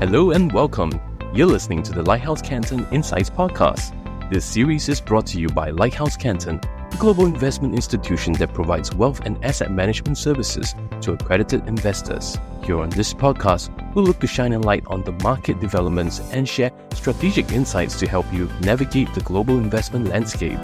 Hello and welcome. You're listening to the Lighthouse Canton Insights podcast. This series is brought to you by Lighthouse Canton, a global investment institution that provides wealth and asset management services to accredited investors. Here on this podcast, we'll look to shine a light on the market developments and share strategic insights to help you navigate the global investment landscape.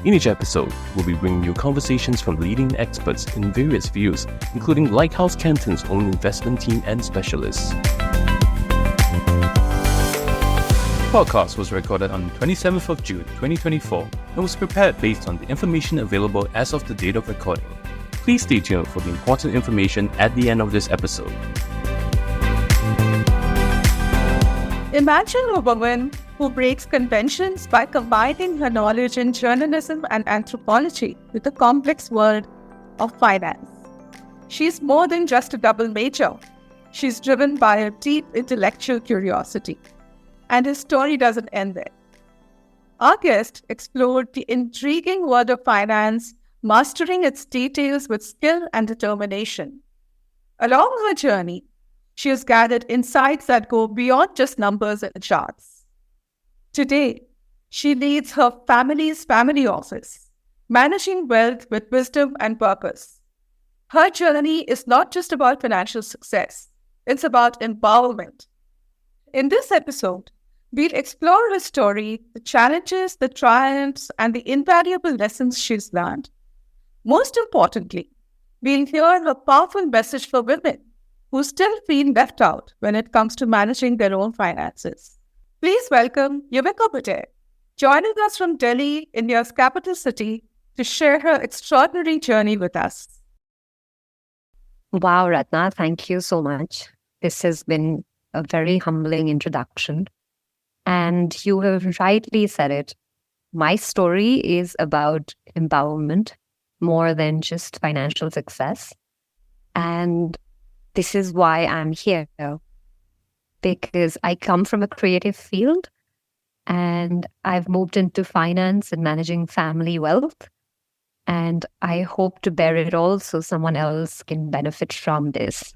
In each episode, we'll be bringing you conversations from leading experts in various fields, including Lighthouse Canton's own investment team and specialists. The podcast was recorded on 27th of June 2024 and was prepared based on the information available as of the date of recording. Please stay tuned for the important information at the end of this episode. Imagine a woman who breaks conventions by combining her knowledge in journalism and anthropology with the complex world of finance. She's more than just a double major. She's driven by a deep intellectual curiosity. And his story doesn't end there. Our guest explored the intriguing world of finance, mastering its details with skill and determination. Along her journey, she has gathered insights that go beyond just numbers and charts. Today, she leads her family's family office, managing wealth with wisdom and purpose. Her journey is not just about financial success, it's about empowerment. In this episode, we'll explore her story, the challenges, the triumphs, and the invaluable lessons she's learned. Most importantly, we'll hear her powerful message for women who still feel left out when it comes to managing their own finances. Please welcome Yuvika Bader, joining us from Delhi, India's capital city, to share her extraordinary journey with us. Wow, Ratna, thank you so much. This has been a very humbling introduction. And you have rightly said it. My story is about empowerment more than just financial success. And this is why I'm here. Because I come from a creative field and I've moved into finance and managing family wealth. And I hope to bear it all so someone else can benefit from this.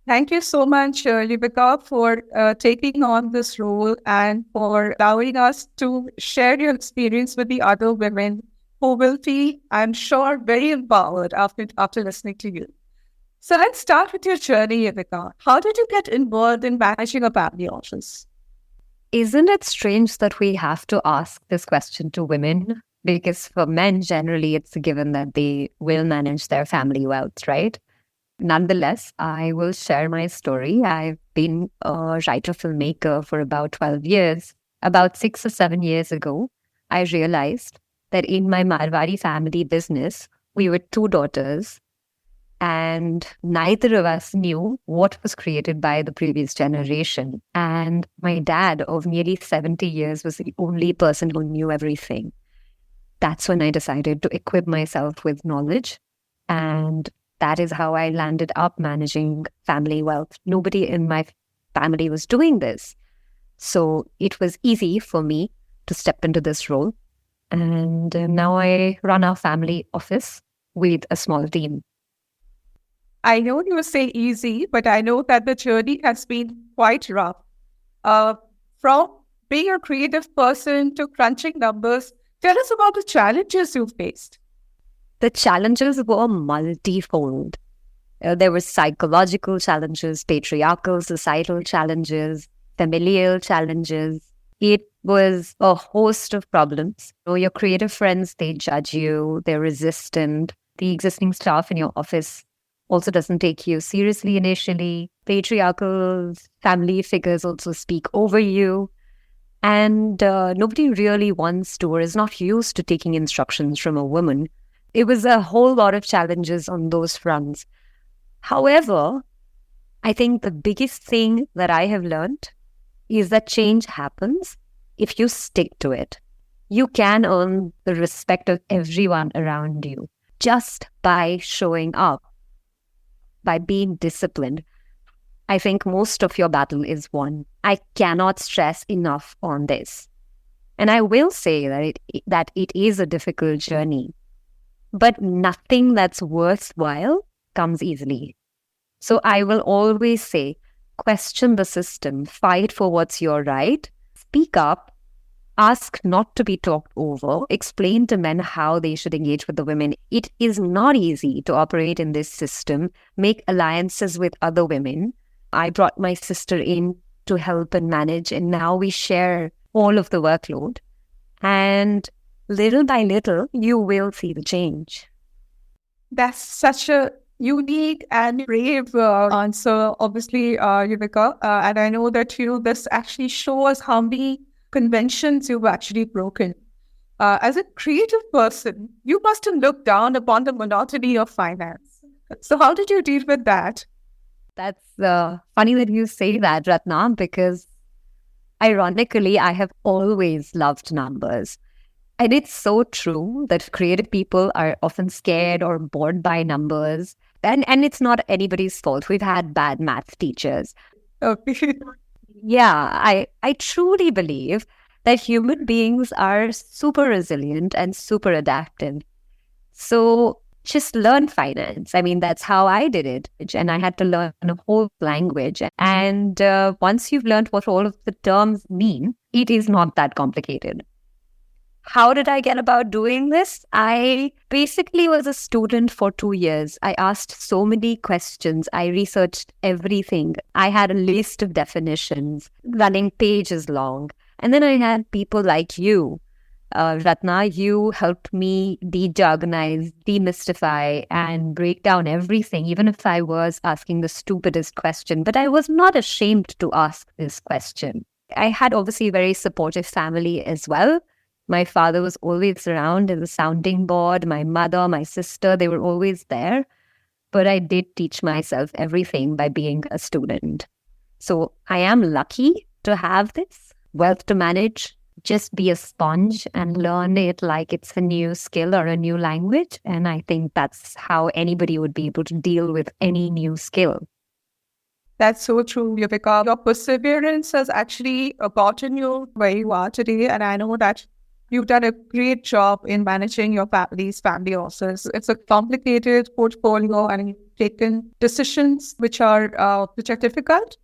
Thank you so much, Yuvika, for taking on this role and for allowing us to share your experience with the other women who will feel, I'm sure, very empowered after listening to you. So let's start with your journey, Yuvika. How did you get involved in managing a family office? Isn't it strange that we have to ask this question to women? Because for men, generally, it's a given that they will manage their family wealth, right? Nonetheless, I will share my story. I've been a writer-filmmaker for about 12 years. About 6 or 7 years ago, I realized that in my Marwari family business, we were 2 daughters. And neither of us knew what was created by the previous generation. And my dad of nearly 70 years was the only person who knew everything. That's when I decided to equip myself with knowledge. And that is how I landed up managing family wealth. Nobody in my family was doing this. So it was easy for me to step into this role. And now I run our family office with a small team. I know you say easy, but I know that the journey has been quite rough. From being a creative person to crunching numbers, tell us about the challenges you faced. The challenges were multifold. There were psychological challenges, patriarchal, societal challenges, familial challenges. It was a host of problems. Your creative friends, they judge you, they're resistant. The existing staff in your office also doesn't take you seriously initially. Patriarchal family figures also speak over you. And nobody really wants to or is not used to taking instructions from a woman. It was a whole lot of challenges on those fronts. However, I think the biggest thing that I have learned is that change happens if you stick to it. You can earn the respect of everyone around you just by showing up, by being disciplined. I think most of your battle is won. I cannot stress enough on this. And I will say that it is a difficult journey. But nothing that's worthwhile comes easily. So I will always say, question the system, fight for what's your right, speak up, ask not to be talked over, explain to men how they should engage with the women. It is not easy to operate in this system, make alliances with other women. I brought my sister in to help and manage, and now we share all of the workload. And little by little, you will see the change. That's such a unique and brave answer, obviously, Yuvika. And I know that, this actually shows how many conventions you've actually broken. As a creative person, you must have looked down upon the monotony of finance. So how did you deal with that? That's funny that you say that, Ratna, because ironically, I have always loved numbers. And it's so true that creative people are often scared or bored by numbers. And it's not anybody's fault. We've had bad math teachers. Okay. Yeah, I truly believe that human beings are super resilient and super adaptive. So just learn finance. I mean, that's how I did it. And I had to learn a whole language. And once you've learned what all of the terms mean, it is not that complicated. How did I get about doing this? I basically was a student for 2 years. I asked so many questions. I researched everything. I had a list of definitions running pages long. And then I had people like you, Ratna. You helped me de-jargonize, demystify, and break down everything, even if I was asking the stupidest question. But I was not ashamed to ask this question. I had obviously a very supportive family as well. My father was always around as a sounding board. My mother, my sister, they were always there. But I did teach myself everything by being a student. So I am lucky to have this wealth to manage. Just be a sponge and learn it like it's a new skill or a new language. And I think that's how anybody would be able to deal with any new skill. That's so true, Yuvika. Your perseverance has actually gotten you where you are today. And I know that you've done a great job in managing your family's family office. It's a complicated portfolio, and you've taken decisions which are difficult,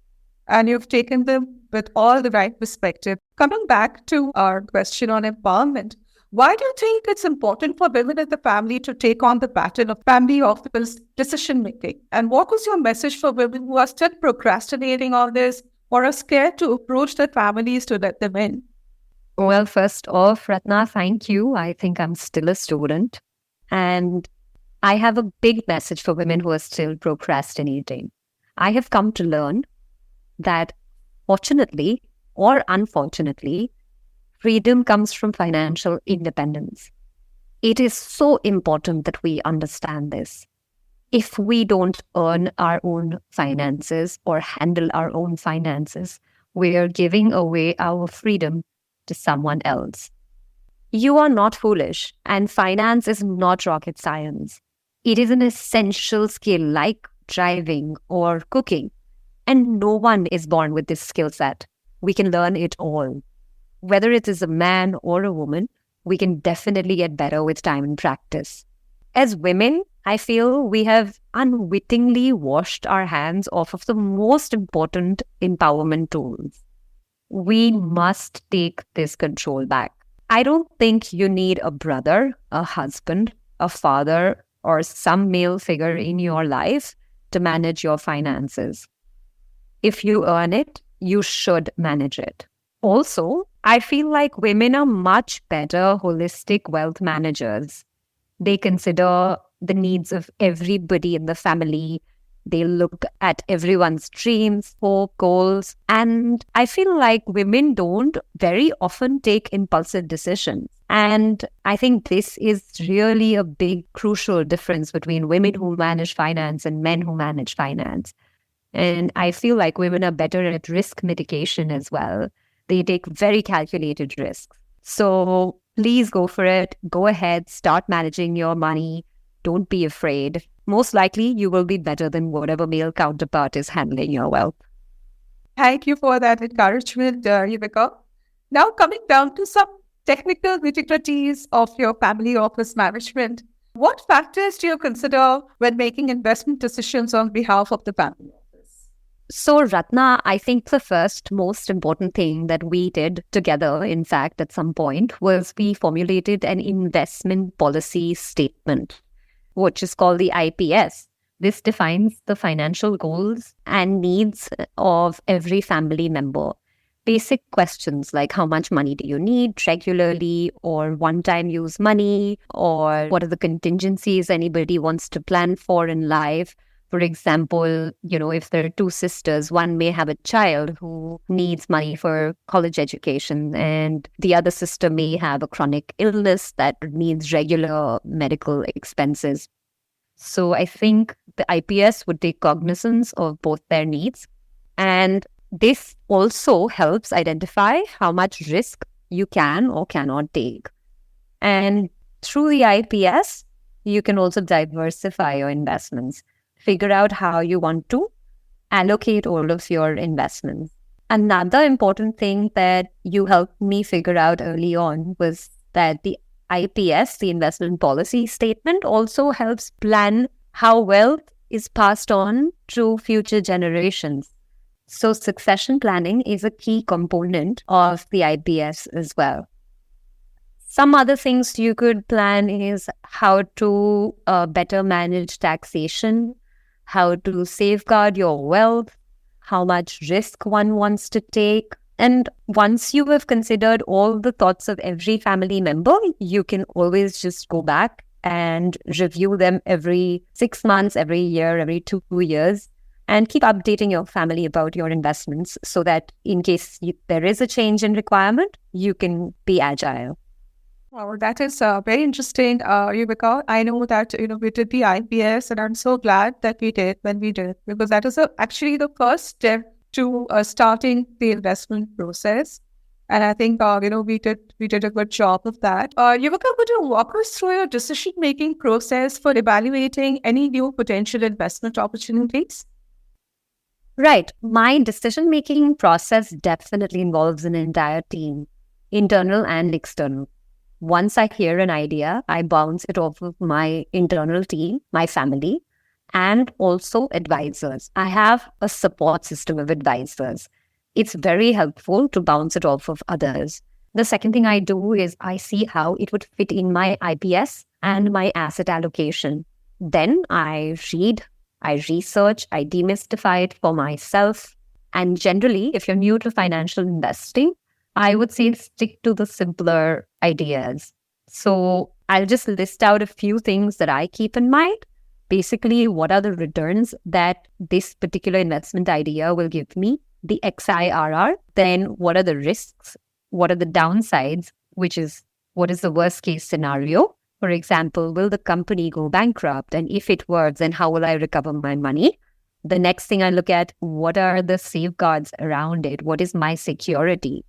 and you've taken them with all the right perspective. Coming back to our question on empowerment, why do you think it's important for women in the family to take on the baton of family office decision making? And what was your message for women who are still procrastinating on this or are scared to approach their families to let them in? Well, first off, Ratna, thank you. I think I'm still a student. And I have a big message for women who are still procrastinating. I have come to learn that fortunately or unfortunately, freedom comes from financial independence. It is so important that we understand this. If we don't earn our own finances or handle our own finances, we are giving away our freedom to someone else. You are not foolish, and finance is not rocket science. It is an essential skill like driving or cooking, and no one is born with this skill set. We can learn it all. Whether it is a man or a woman, we can definitely get better with time and practice. As women, I feel we have unwittingly washed our hands off of the most important empowerment tools. We must take this control back. I don't think you need a brother, a husband, a father, or some male figure in your life to manage your finances. If you earn it, you should manage it. Also, I feel like women are much better holistic wealth managers. They consider the needs of everybody in the family. They look at everyone's dreams, hope, goals. And I feel like women don't very often take impulsive decisions. And I think this is really a big, crucial difference between women who manage finance and men who manage finance. And I feel like women are better at risk mitigation as well. They take very calculated risks. So please go for it. Go ahead, start managing your money. Don't be afraid. Most likely, you will be better than whatever male counterpart is handling your wealth. Thank you for that encouragement, Yuvika. Now, coming down to some technical nitty-gritties of your family office management. What factors do you consider when making investment decisions on behalf of the family office? So, Ratna, I think the first most important thing that we did together, in fact, at some point, was we formulated an investment policy statement, which is called the IPS. This defines the financial goals and needs of every family member. Basic questions like how much money do you need regularly, or one-time use money, or what are the contingencies anybody wants to plan for in life. For example, if there are two sisters, one may have a child who needs money for college education, and the other sister may have a chronic illness that needs regular medical expenses. So I think the IPS would take cognizance of both their needs. And this also helps identify how much risk you can or cannot take. And through the IPS, you can also diversify your investments. Figure out how you want to allocate all of your investments. Another important thing that you helped me figure out early on was that the IPS, the investment policy statement, also helps plan how wealth is passed on to future generations. So succession planning is a key component of the IPS as well. Some other things you could plan is how to better manage taxation, how to safeguard your wealth, how much risk one wants to take. And once you have considered all the thoughts of every family member, you can always just go back and review them every 6 months, every year, every 2 years, and keep updating your family about your investments so that in case there is a change in requirement, you can be agile. Wow, that is very interesting, Yuvika. I know that we did the IPS, and I'm so glad that we did when we did, because that is actually the first step to starting the investment process. And I think we did a good job of that. Yuvika, could you walk us through your decision-making process for evaluating any new potential investment opportunities? Right. My decision-making process definitely involves an entire team, internal and external. Once I hear an idea, I bounce it off of my internal team, my family, and also advisors. I have a support system of advisors. It's very helpful to bounce it off of others. The second thing I do is I see how it would fit in my IPS and my asset allocation. Then I read, I research, I demystify it for myself. And generally, if you're new to financial investing, I would say stick to the simpler ideas. So I'll just list out a few things that I keep in mind. Basically, what are the returns that this particular investment idea will give me? The XIRR. Then what are the risks? What are the downsides? Which is, what is the worst case scenario? For example, will the company go bankrupt? And if it were, then how will I recover my money? The next thing I look at, what are the safeguards around it? What is my security?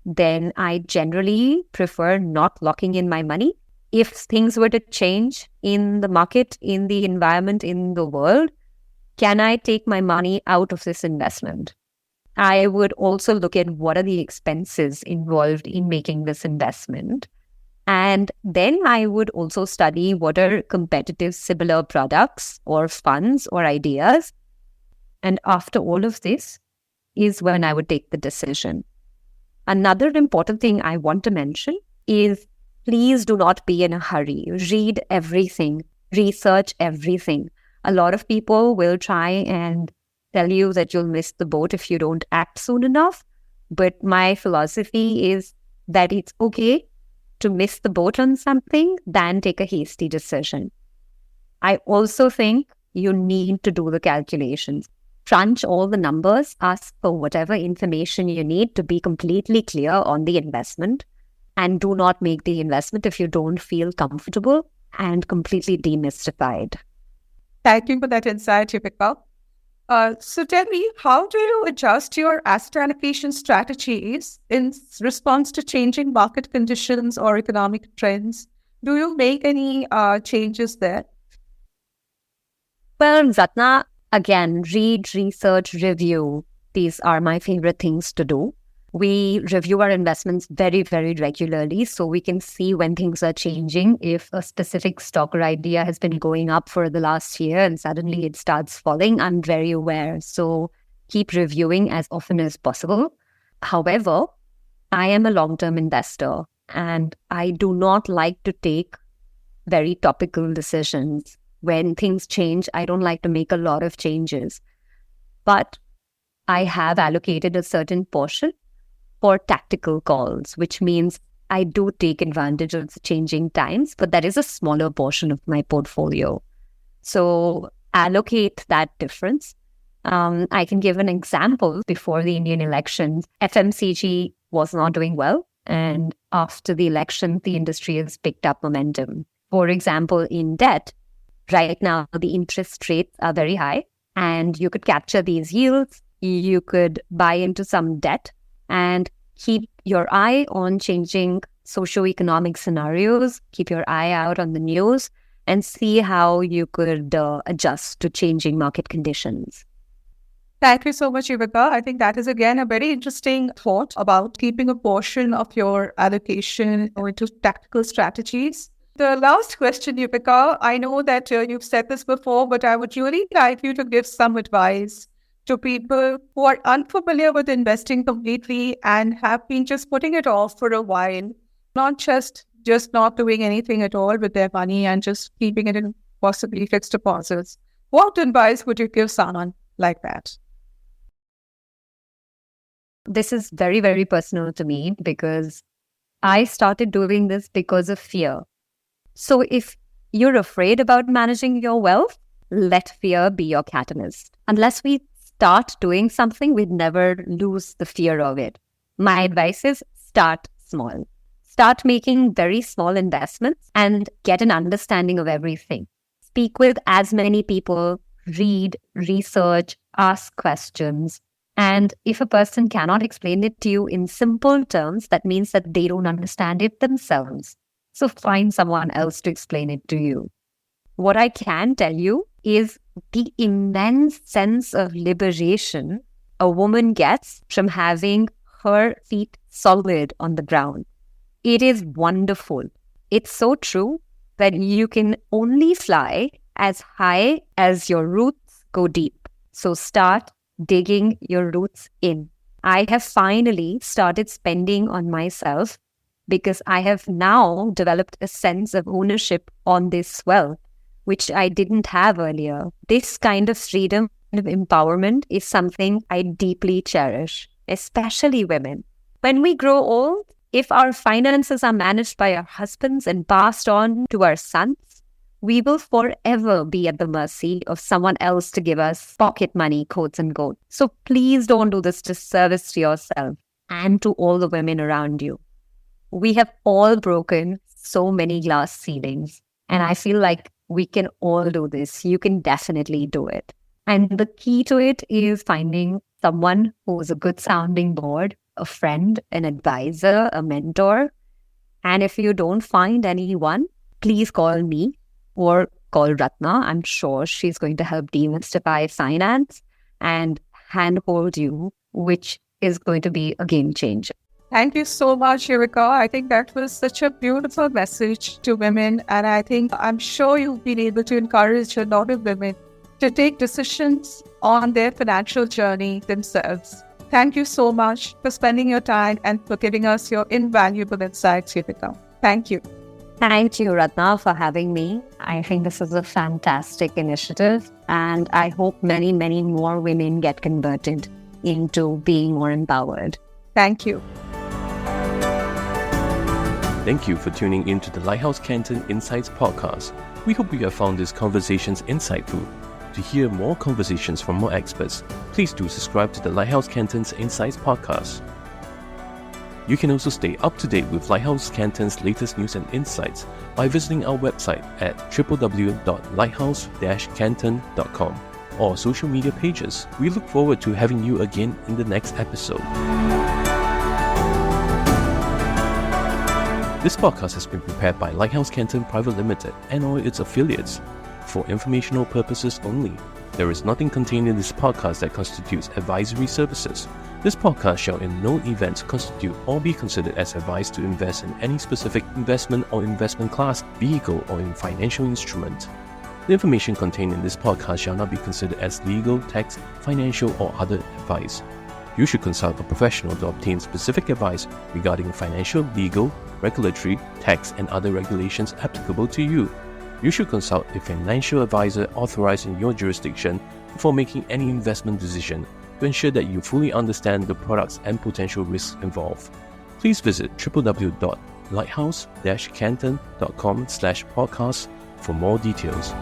Then I generally prefer not locking in my money. If things were to change in the market, in the environment, in the world, can I take my money out of this investment? I would also look at what are the expenses involved in making this investment. And then I would also study what are competitive similar products or funds or ideas. And after all of this is when I would take the decision. Another important thing I want to mention is please do not be in a hurry. Read everything, research everything. A lot of people will try and tell you that you'll miss the boat if you don't act soon enough. But my philosophy is that it's okay to miss the boat on something than take a hasty decision. I also think you need to do the calculations. Crunch all the numbers, ask for whatever information you need to be completely clear on the investment, and do not make the investment if you don't feel comfortable and completely demystified. Thank you for that insight, Yuvika. So tell me, how do you adjust your asset allocation strategies in response to changing market conditions or economic trends? Do you make any changes there? Well, Ratna, again, read, research, review. These are my favorite things to do. We review our investments very, very regularly so we can see when things are changing. If a specific stock or idea has been going up for the last year and suddenly it starts falling, I'm very aware. So keep reviewing as often as possible. However, I am a long-term investor and I do not like to take very topical decisions. When things change, I don't like to make a lot of changes. But I have allocated a certain portion for tactical calls, which means I do take advantage of the changing times, but that is a smaller portion of my portfolio. So allocate that difference. I can give an example. Before the Indian elections, FMCG was not doing well. And after the election, the industry has picked up momentum. For example, in debt, right now, the interest rates are very high and you could capture these yields. You could buy into some debt and keep your eye on changing socioeconomic scenarios, keep your eye out on the news and see how you could adjust to changing market conditions. Thank you so much, Yuvika. I think that is, again, a very interesting thought about keeping a portion of your allocation into tactical strategies. The last question, Yuvika, I know that you've said this before, but I would really like you to give some advice to people who are unfamiliar with investing completely and have been just putting it off for a while, not just not doing anything at all with their money and just keeping it in possibly fixed deposits. What advice would you give someone like that? This is very, very personal to me because I started doing this because of fear. So if you're afraid about managing your wealth, let fear be your catalyst. Unless we start doing something, we'd never lose the fear of it. My advice is start small. Start making very small investments and get an understanding of everything. Speak with as many people, read, research, ask questions. And if a person cannot explain it to you in simple terms, that means that they don't understand it themselves. So find someone else to explain it to you. What I can tell you is the immense sense of liberation a woman gets from having her feet solid on the ground. It is wonderful. It's so true that you can only fly as high as your roots go deep. So start digging your roots in. I have finally started spending on myself because I have now developed a sense of ownership on this wealth, which I didn't have earlier. This kind of freedom and empowerment is something I deeply cherish, especially women. When we grow old, if our finances are managed by our husbands and passed on to our sons, we will forever be at the mercy of someone else to give us pocket money, quotes and quotes. So please don't do this disservice to yourself and to all the women around you. We have all broken so many glass ceilings, and I feel like we can all do this. You can definitely do it. And the key to it is finding someone who is a good sounding board, a friend, an advisor, a mentor. And if you don't find anyone, please call me or call Ratna. I'm sure she's going to help demystify finance and handhold you, which is going to be a game changer. Thank you so much, Yuvika. I think that was such a beautiful message to women. And I'm sure you've been able to encourage a lot of women to take decisions on their financial journey themselves. Thank you so much for spending your time and for giving us your invaluable insights, Yuvika. Thank you. Thank you, Ratna, for having me. I think this is a fantastic initiative, and I hope many, many more women get converted into being more empowered. Thank you. Thank you for tuning in to the Lighthouse Canton Insights podcast. We hope you have found these conversations insightful. To hear more conversations from more experts, please do subscribe to the Lighthouse Canton's Insights podcast. You can also stay up to date with Lighthouse Canton's latest news and insights by visiting our website at www.lighthouse-canton.com or social media pages. We look forward to having you again in the next episode. This podcast has been prepared by Lighthouse Canton Private Limited and or its affiliates for informational purposes only. There is nothing contained in this podcast that constitutes advisory services. This podcast shall in no event constitute or be considered as advice to invest in any specific investment or investment class, vehicle, or in financial instrument. The information contained in this podcast shall not be considered as legal, tax, financial, or other advice. You should consult a professional to obtain specific advice regarding financial, legal, regulatory, tax, and other regulations applicable to you. You should consult a financial advisor authorized in your jurisdiction before making any investment decision to ensure that you fully understand the products and potential risks involved. Please visit www.lighthouse-canton.com/podcast for more details.